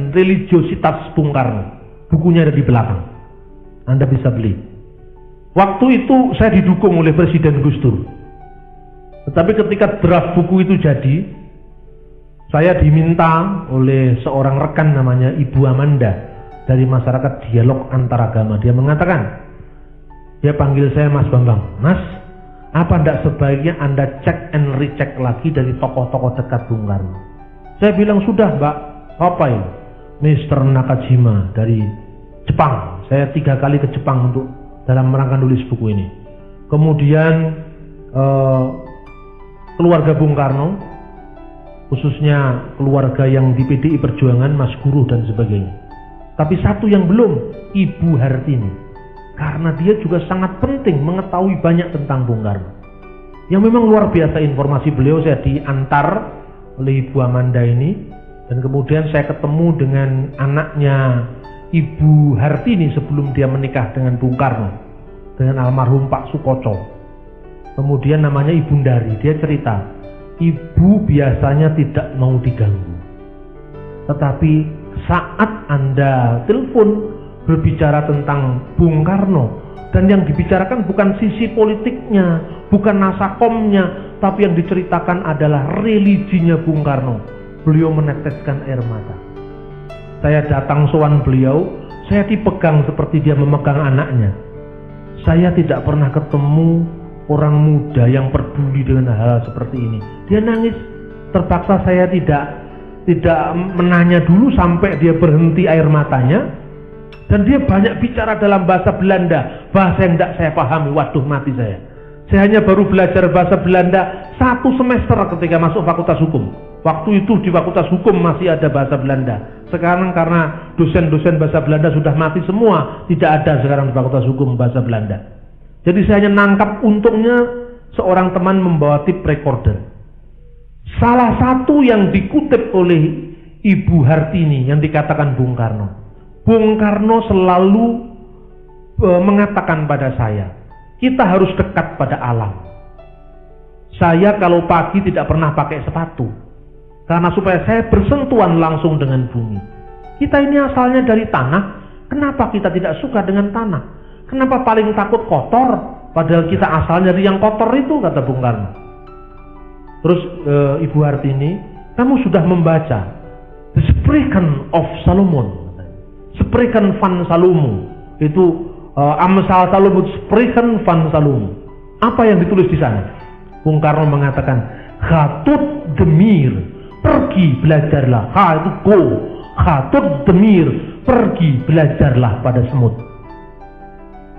dan religiositas Bung Karno. Bukunya ada di belakang. Anda bisa beli. Waktu itu saya didukung oleh Presiden Gus Dur. Tetapi ketika draft buku itu jadi, saya diminta oleh seorang rekan namanya Ibu Amanda dari Masyarakat Dialog Antaragama. Dia mengatakan, dia panggil saya Mas Bambang, Mas, apa tidak sebaiknya Anda cek and recheck lagi dari tokoh-tokoh dekat Bung Karno? Saya bilang, sudah Mbak. Apa ya? Mr. Nakajima dari Jepang. Saya 3 kali ke Jepang untuk dalam rangka nulis buku ini. Kemudian keluarga Bung Karno, khususnya keluarga yang di PDI Perjuangan, Mas Guru dan sebagainya. Tapi satu yang belum, Ibu Hartini, karena dia juga sangat penting mengetahui banyak tentang Bung Karno. Yang memang luar biasa informasi beliau. Saya diantar oleh Ibu Amanda ini, dan kemudian saya ketemu dengan anaknya Ibu Hartini sebelum dia menikah dengan Bung Karno, dengan almarhum Pak Sukoco. Kemudian namanya Ibu Ndari. Dia cerita, ibu biasanya tidak mau diganggu, tetapi saat Anda telepon berbicara tentang Bung Karno, dan yang dibicarakan bukan sisi politiknya, bukan nasakomnya, tapi yang diceritakan adalah religinya Bung Karno, beliau meneteskan air mata. Saya datang sowan beliau, saya dipegang seperti dia memegang anaknya. Saya tidak pernah ketemu orang muda yang peduli dengan hal seperti ini. Dia nangis. Terpaksa saya tidak menanya dulu sampai dia berhenti air matanya. Dan dia banyak bicara dalam bahasa Belanda, bahasa yang tidak saya pahami. Waduh, mati saya. Saya hanya baru belajar bahasa Belanda 1 semester ketika masuk Fakultas Hukum. Waktu itu di Fakultas Hukum masih ada bahasa Belanda. Sekarang karena dosen-dosen bahasa Belanda sudah mati semua, tidak ada sekarang di Fakultas Hukum bahasa Belanda. Jadi saya hanya nangkap, untungnya seorang teman membawa tape recorder. Salah satu yang dikutip oleh Ibu Hartini yang dikatakan Bung Karno. Bung Karno selalu mengatakan pada saya, kita harus dekat pada alam. Saya kalau pagi tidak pernah pakai sepatu, karena supaya saya bersentuhan langsung dengan bumi. Kita ini asalnya dari tanah, kenapa kita tidak suka dengan tanah? Kenapa paling takut kotor, padahal kita asalnya dari yang kotor itu, kata Bung Karno. Terus Ibu Hartini, kamu sudah membaca The Spreken of Solomon, Spreken van Salomo, itu Amsal Salomo, Spreken van Salomo. Apa yang ditulis di sana? Bung Karno mengatakan, Gatut demir, pergi belajarlah. Ha itu go. Gatut demir, pergi belajarlah pada semut.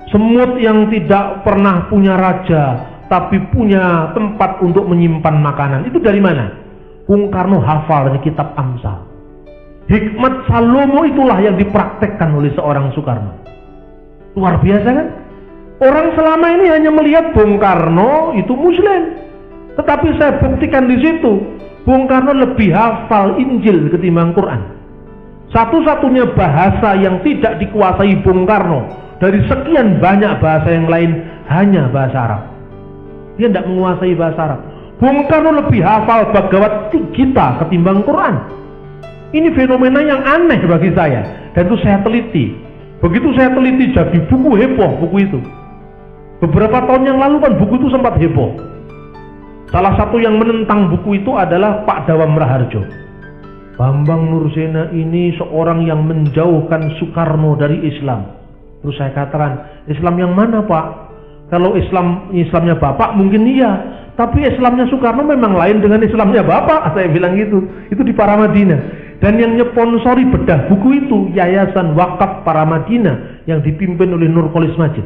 Semut yang tidak pernah punya raja, tapi punya tempat untuk menyimpan makanan. Itu dari mana? Bung Karno hafal dari kitab Amsal. Hikmat Salomo itulah yang dipraktekkan oleh seorang Soekarno. Luar biasa kan? Orang selama ini hanya melihat Bung Karno itu Muslim. Tetapi saya buktikan di situ, Bung Karno lebih hafal Injil ketimbang Quran. Satu-satunya bahasa yang tidak dikuasai Bung Karno dari sekian banyak bahasa yang lain hanya bahasa Arab. Dia tidak menguasai bahasa Arab. Bung Karno lebih hafal Bhagavad Gita ketimbang Quran. Ini fenomena yang aneh bagi saya, dan itu saya teliti. Begitu saya teliti jadi buku heboh buku itu. Beberapa tahun yang lalu kan buku itu sempat heboh. Salah satu yang menentang buku itu adalah Pak Dawam Raharjo. Bambang Nursena ini seorang yang menjauhkan Soekarno dari Islam. Terus saya katakan, Islam yang mana Pak? Kalau Islamnya Bapak mungkin iya, tapi Islamnya Soekarno memang lain dengan Islamnya Bapak. Saya bilang gitu. Itu di Paramadina. Dan yang nyponsori bedah buku itu Yayasan Wakaf Paramadina yang dipimpin oleh Nurkolis Majid.